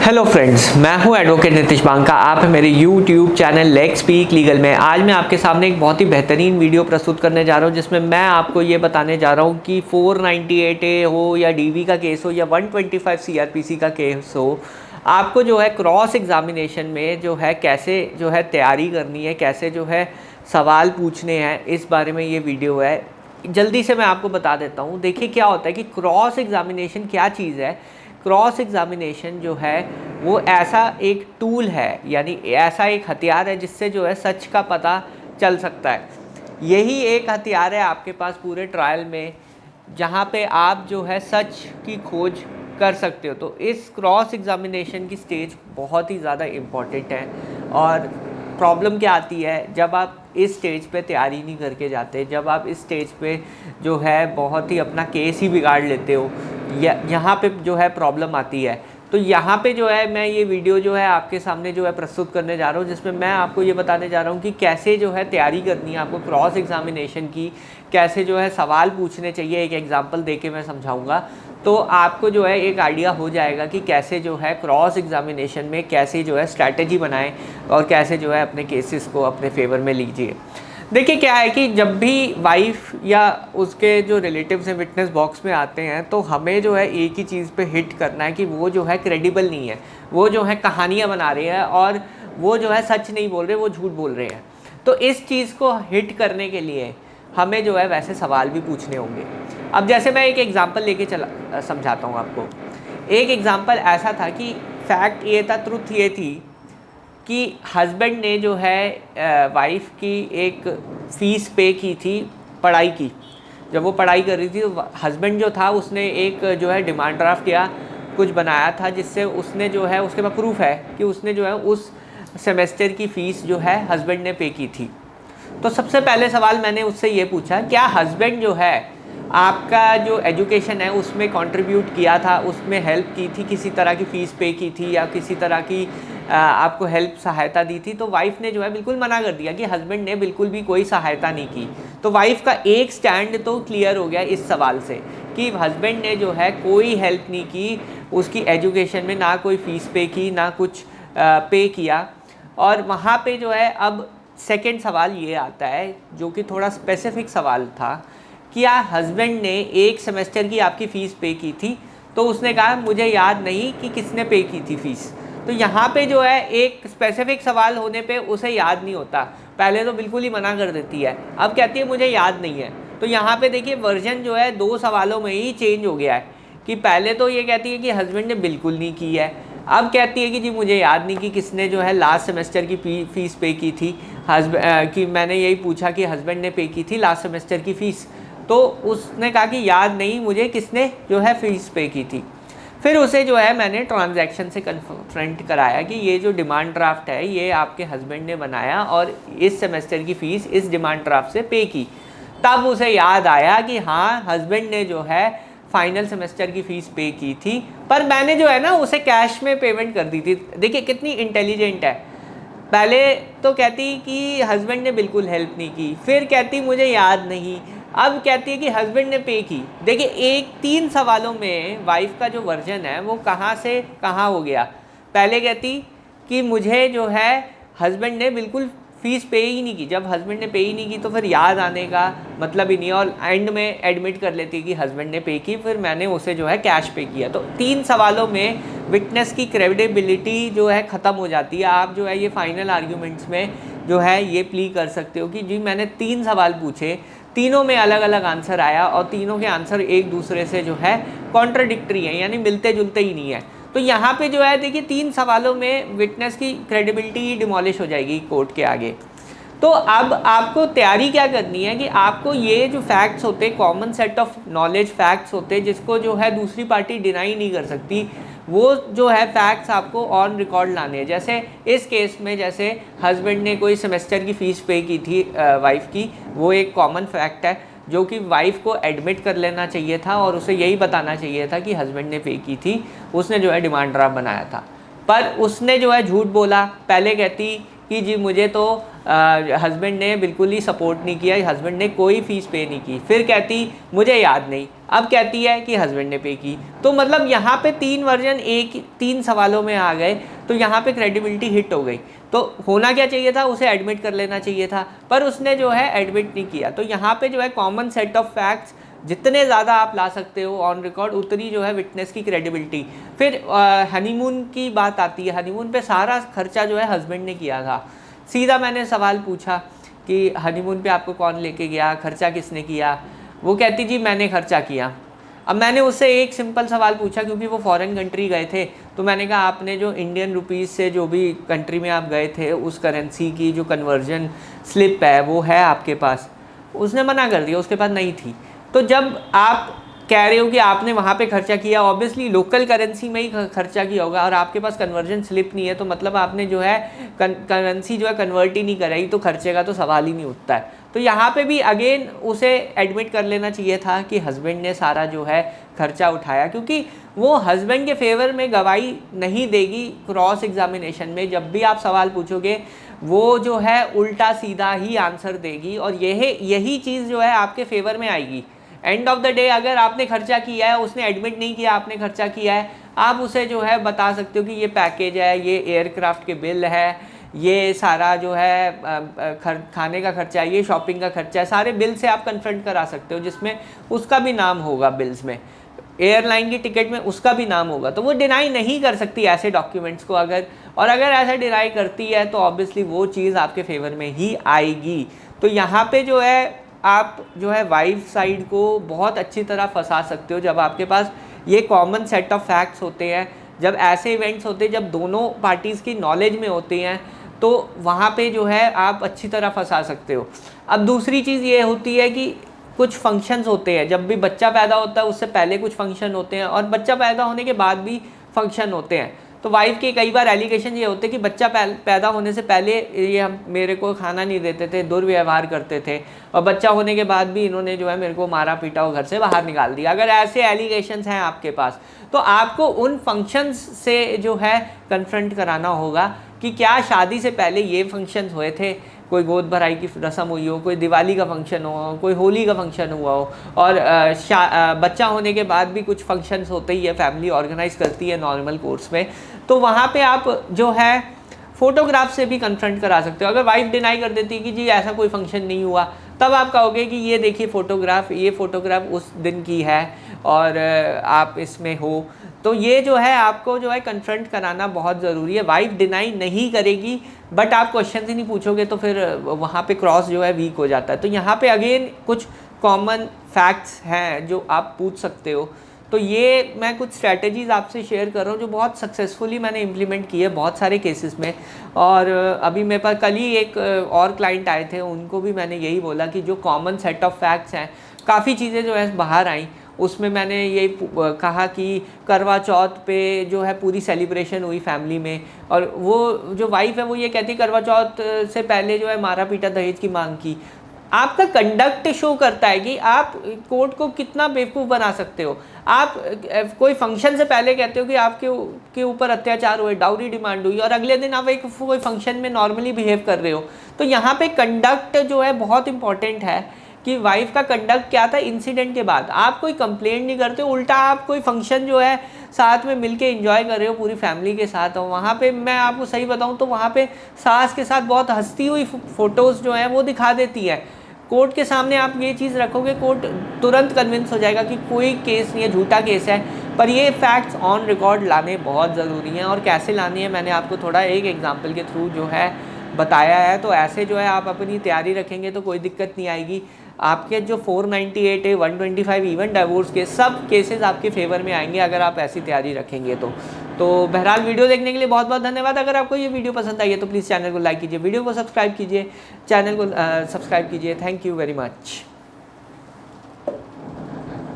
Hello friends, मैं हूं advocate Nitish Banka. आप हैं मेरे YouTube channel let's speak legal में। आज मैं आपके सामने एक बहुत ही बेहतरीन वीडियो प्रस्तुत करने जा रहा हूं, जिसमें मैं आपको ये बताने जा रहा हूं कि 498A हो या डीवी का केस हो या 125 सीआरपीसी का केस हो, आपको जो है क्रॉस एग्जामिनेशन में जो है कैसे जो है तैयारी करनी है, कैसे जो है सवाल पूछने हैं, इस बारे में ये वीडियो है। जल्दी से मैं आपको बता देता हूँ। देखिए क्या होता है कि क्रॉस एग्जामिनेशन क्या चीज़ है। क्रॉस एग्जामिनेशन जो है वो ऐसा एक टूल है, यानी ऐसा एक हथियार है जिससे जो है सच का पता चल सकता है। यही एक हथियार है आपके पास पूरे ट्रायल में, जहाँ पे आप जो है सच की खोज कर सकते हो। तो इस क्रॉस एग्जामिनेशन की स्टेज बहुत ही ज़्यादा इम्पॉर्टेंट है। और प्रॉब्लम क्या आती है जब आप इस स्टेज पे तैयारी नहीं करके जाते, जब आप इस स्टेज पे जो है बहुत ही अपना केस ही बिगाड़ लेते हो, यहाँ पे जो है प्रॉब्लम आती है। तो यहाँ पे जो है मैं ये वीडियो जो है आपके सामने जो है प्रस्तुत करने जा रहा हूँ, जिसमें मैं आपको ये बताने जा रहा हूँ कि कैसे जो है तैयारी करनी है आपको क्रॉस एग्जामिनेशन की, कैसे जो है सवाल पूछने चाहिए। एक एग्जांपल देके मैं समझाऊंगा, तो आपको जो है एक आइडिया हो जाएगा कि कैसे जो है क्रॉस एग्जामिनेशन में कैसे जो है स्ट्रैटेजी बनाएं और कैसे जो है अपने केसेस को अपने फेवर में लीजिए। देखिए क्या है कि जब भी वाइफ या उसके जो रिलेटिव्स हैं विटनेस बॉक्स में आते हैं, तो हमें जो है एक ही चीज़ पे हिट करना है कि वो जो है क्रेडिबल नहीं है, वो जो है कहानियाँ बना रहे हैं और वो जो है सच नहीं बोल रहे, वो झूठ बोल रहे हैं। तो इस चीज़ को हिट करने के लिए हमें जो है वैसे सवाल भी पूछने होंगे। अब जैसे मैं एक एग्जांपल लेके चला समझाता हूँ आपको। एक एग्जांपल ऐसा था कि फैक्ट ये था, ट्रुथ ये थी कि हस्बैंड ने जो है वाइफ की एक फ़ीस पे की थी पढ़ाई की। जब वो पढ़ाई कर रही थी तो हस्बैंड जो था उसने एक जो है डिमांड ड्राफ्ट या कुछ बनाया था, जिससे उसने जो है उसके पास प्रूफ है कि उसने जो है उस सेमेस्टर की फ़ीस जो है हस्बैंड ने पे की थी। तो सबसे पहले सवाल मैंने उससे ये पूछा, क्या हस्बैंड जो है आपका जो एजुकेशन है उसमें कंट्रीब्यूट किया था, उसमें हेल्प की थी, किसी तरह की फ़ीस पे की थी या किसी तरह की आपको हेल्प सहायता दी थी। तो वाइफ ने जो है बिल्कुल मना कर दिया कि हस्बैंड ने बिल्कुल भी कोई सहायता नहीं की। तो वाइफ का एक स्टैंड तो क्लियर हो गया इस सवाल से कि हस्बैंड ने जो है कोई हेल्प नहीं की उसकी एजुकेशन में, ना कोई फ़ीस पे की, ना कुछ पे किया। और वहाँ पे जो है अब सेकंड सवाल ये आता है जो कि थोड़ा स्पेसिफिक सवाल था, क्या हस्बैंड ने एक सेमेस्टर की आपकी फ़ीस पे की थी? तो उसने कहा मुझे याद नहीं कि किसने पे की थी फ़ीस। तो यहाँ पे जो है एक स्पेसिफिक सवाल होने पे उसे याद नहीं होता, पहले तो बिल्कुल ही मना कर देती है, अब कहती है मुझे याद नहीं है। तो यहाँ पे देखिए वर्जन जो है दो सवालों में ही चेंज हो गया है कि पहले तो ये कहती है कि हस्बैंड ने बिल्कुल नहीं की है, अब कहती है कि जी मुझे याद नहीं कि किसने जो है लास्ट सेमेस्टर की फ़ीस पे की थी। कि मैंने यही पूछा कि हस्बैंड ने पे की थी लास्ट सेमेस्टर की फ़ीस, तो उसने कहा कि याद नहीं मुझे किसने जो है फ़ीस पे की थी। फिर उसे जो है मैंने ट्रांजैक्शन से कन्फ्रंट कराया कि ये जो डिमांड ड्राफ्ट है ये आपके हस्बैंड ने बनाया और इस सेमेस्टर की फ़ीस इस डिमांड ड्राफ्ट से पे की। तब उसे याद आया कि हाँ हस्बैंड ने जो है फाइनल सेमेस्टर की फ़ीस पे की थी, पर मैंने जो है ना उसे कैश में पेमेंट कर दी थी। देखिए कितनी इंटेलिजेंट है। पहले तो कहती कि हस्बैंड ने बिल्कुल हेल्प नहीं की, फिर कहती मुझे याद नहीं, अब कहती है कि हस्बैंड ने पे की। देखिए एक तीन सवालों में वाइफ का जो वर्जन है वो कहाँ से कहाँ हो गया। पहले कहती कि मुझे जो है हस्बैंड ने बिल्कुल फ़ीस पे ही नहीं की, जब हस्बैंड ने पे ही नहीं की तो फिर याद आने का मतलब ही नहीं, और एंड में एडमिट कर लेती कि हस्बैंड ने पे की, फिर मैंने उसे जो है कैश पे किया। तो तीन सवालों में विटनेस की क्रेडिबिलिटी जो है ख़त्म हो जाती है। आप जो है ये फाइनल आर्ग्यूमेंट्स में जो है ये प्ली कर सकते हो कि जी मैंने तीन सवाल पूछे, तीनों में अलग अलग आंसर आया और तीनों के आंसर एक दूसरे से जो है कॉन्ट्राडिक्टरी हैं, यानी मिलते जुलते ही नहीं है। तो यहाँ पे जो है देखिए तीन सवालों में विटनेस की क्रेडिबिलिटी डिमोलिश हो जाएगी कोर्ट के आगे। तो अब आपको तैयारी क्या करनी है कि आपको ये जो फैक्ट्स होते हैं, common set of knowledge facts होते हैं जिसको जो है दूसरी पार्टी डिनाई नहीं कर सकती, वो जो है फैक्ट्स आपको ऑन रिकॉर्ड लाने हैं। जैसे इस केस में जैसे हस्बैंड ने कोई सेमेस्टर की फ़ीस पे की थी वाइफ की, वो एक कॉमन फैक्ट है जो कि वाइफ को एडमिट कर लेना चाहिए था और उसे यही बताना चाहिए था कि हस्बैंड ने पे की थी, उसने जो है डिमांड ड्राफ्ट बनाया था। पर उसने जो है झूठ बोला। पहले कहती कि जी मुझे तो हस्बैंड ने बिल्कुल ही सपोर्ट नहीं किया, हस्बैंड ने कोई फ़ीस पे नहीं की। फिर कहती मुझे याद नहीं, अब कहती है कि हस्बैंड ने पे की। तो मतलब यहाँ पे 3 वर्जन एक 3 सवालों में आ गए, तो यहाँ पे क्रेडिबिलिटी हिट हो गई। तो होना क्या चाहिए था, उसे एडमिट कर लेना चाहिए था, पर उसने जो है एडमिट नहीं किया। तो यहाँ पे जो है कॉमन सेट ऑफ फैक्ट्स जितने ज़्यादा आप ला सकते हो ऑन रिकॉर्ड, उतनी जो है विटनेस की क्रेडिबिलिटी। फिर हनीमून की बात आती है। हनीमून पे सारा खर्चा जो है हस्बैंड ने किया था। सीधा मैंने सवाल पूछा कि हनीमून पे आपको कौन लेके गया, खर्चा किसने किया? वो कहती जी मैंने खर्चा किया। अब मैंने उससे एक सिंपल सवाल पूछा, क्योंकि वो फॉरेन कंट्री गए थे, तो मैंने कहा आपने जो इंडियन रुपीज़ से जो भी कंट्री में आप गए थे उस करेंसी की जो कन्वर्जन स्लिप है वो है आपके पास? उसने मना कर दिया, उसके पास नहीं थी। तो जब आप कह रहे हो कि आपने वहाँ पे खर्चा किया, ऑब्वियसली लोकल करेंसी में ही खर्चा किया होगा, और आपके पास कन्वर्जन स्लिप नहीं है, तो मतलब आपने जो है करेंसी जो है कन्वर्ट ही नहीं कराई, तो खर्चे का तो सवाल ही नहीं उठता है। तो यहाँ पे भी अगेन उसे एडमिट कर लेना चाहिए था कि हस्बैंड ने सारा जो है खर्चा उठाया, क्योंकि वो हस्बैंड के फेवर में गवाही नहीं देगी क्रॉस एग्जामिनेशन में। जब भी आप सवाल पूछोगे वो जो है उल्टा सीधा ही आंसर देगी, और यही चीज़ जो है आपके फेवर में आएगी। एंड ऑफ द डे अगर आपने खर्चा किया है, उसने एडमिट नहीं किया आपने खर्चा किया है, आप उसे जो है बता सकते हो कि ये पैकेज है, ये एयरक्राफ्ट के बिल है, ये सारा जो है खाने का खर्चा है, ये शॉपिंग का खर्चा है, सारे बिल से आप कन्फ्रंट करा सकते हो, जिसमें उसका भी नाम होगा बिल्स में, एयरलाइन की टिकट में उसका भी नाम होगा। तो वो डिनाई नहीं कर सकती ऐसे डॉक्यूमेंट्स को, अगर ऐसा डिनाई करती है तो ऑब्वियसली वो चीज़ आपके फेवर में ही आएगी। तो यहाँ पे जो है आप जो है वाइफ साइड को बहुत अच्छी तरह फंसा सकते हो जब आपके पास ये कॉमन सेट ऑफ फैक्ट्स होते हैं, जब ऐसे इवेंट्स होते हैं जब दोनों पार्टीज़ की नॉलेज में होती हैं, तो वहाँ पे जो है आप अच्छी तरह फंसा सकते हो। अब दूसरी चीज़ ये होती है कि कुछ फंक्शंस होते हैं, जब भी बच्चा पैदा होता है उससे पहले कुछ फंक्शन होते हैं, और बच्चा पैदा होने के बाद भी फंक्शन होते हैं। तो वाइफ के कई बार एलिगेशन ये होते हैं कि बच्चा पैदा होने से पहले ये हम मेरे को खाना नहीं देते थे, दुर्व्यवहार करते थे, और बच्चा होने के बाद भी इन्होंने जो है मेरे को मारा पीटा और घर से बाहर निकाल दिया। अगर ऐसे एलिगेशंस हैं आपके पास, तो आपको उन फंक्शंस से जो है कन्फ्रंट कराना होगा कि क्या शादी से पहले ये फंक्शंस हुए थे, कोई गोद भराई की रस्म हुई हो, कोई दिवाली का फंक्शन हो, कोई होली का फंक्शन हुआ हो, और बच्चा होने के बाद भी कुछ फंक्शंस होते ही है, फैमिली ऑर्गेनाइज करती है नॉर्मल कोर्स में, तो वहाँ पे आप जो है फ़ोटोग्राफ से भी कन्फ्रंट करा सकते हो। अगर वाइफ डिनाई कर देती है कि जी ऐसा कोई फंक्शन नहीं हुआ, तब आप कहोगे कि ये देखिए फ़ोटोग्राफ, ये फ़ोटोग्राफ उस दिन की है और आप इसमें हो। तो ये जो है आपको जो है कन्फ्रंट कराना बहुत ज़रूरी है। वाइफ डिनाई नहीं करेगी, बट आप क्वेश्चन ही नहीं पूछोगे, तो फिर वहाँ पे क्रॉस जो है वीक हो जाता है। तो यहाँ पे अगेन कुछ कॉमन फैक्ट्स हैं जो आप पूछ सकते हो। तो ये मैं कुछ स्ट्रैटेजीज़ आपसे शेयर कर रहा हूँ जो बहुत सक्सेसफुली मैंने इम्प्लीमेंट की है बहुत सारे केसेस में। और अभी मेरे पास कल ही एक और क्लाइंट आए थे, उनको भी मैंने यही बोला कि जो कॉमन सेट ऑफ फैक्ट्स हैं, काफ़ी चीज़ें जो है बाहर आई, उसमें मैंने यही कहा कि करवा चौथ पे जो है पूरी सेलिब्रेशन हुई फैमिली में, और वो जो वाइफ है वो ये कहती करवा चौथ से पहले जो है मारा पीटा दहेज की मांग की। आपका कंडक्ट शो करता है कि आप कोर्ट को कितना बेवकूफ़ बना सकते हो। आप कोई फंक्शन से पहले कहते हो कि आपके ऊपर अत्याचार हुए, डाउरी डिमांड हुई, और अगले दिन आप एक कोई फंक्शन में नॉर्मली बिहेव कर रहे हो। तो यहाँ पे कंडक्ट जो है बहुत इंपॉर्टेंट है कि वाइफ का कंडक्ट क्या था इंसिडेंट के बाद। आप कोई कंप्लेंट नहीं करते, उल्टा आप कोई फंक्शन जो है साथ में मिलके एंजॉय कर रहे हो पूरी फैमिली के साथ। और वहाँ पे मैं आपको सही बताऊँ तो वहाँ पे सास के साथ बहुत हंसती हुई फ़ोटोज़ जो हैं वो दिखा देती है। कोर्ट के सामने आप ये चीज़ रखोगे, कोर्ट तुरंत कन्विंस हो जाएगा कि कोई केस नहीं है, झूठा केस है। पर ये फैक्ट्स ऑन रिकॉर्ड लाने बहुत ज़रूरी हैं, और कैसे लानी है मैंने आपको थोड़ा एक एग्जांपल के थ्रू जो है बताया है। तो ऐसे जो है आप अपनी तैयारी रखेंगे तो कोई दिक्कत नहीं आएगी। आपके जो 498 है, 125, इवन डाइवोर्स के सब केसेस आपके फेवर में आएंगे अगर आप ऐसी तैयारी रखेंगे तो बहरहाल वीडियो देखने के लिए बहुत बहुत धन्यवाद। अगर आपको ये वीडियो पसंद आई है तो प्लीज़ चैनल को लाइक कीजिए, वीडियो को सब्सक्राइब कीजिए, चैनल को सब्सक्राइब कीजिए। Thank you very much.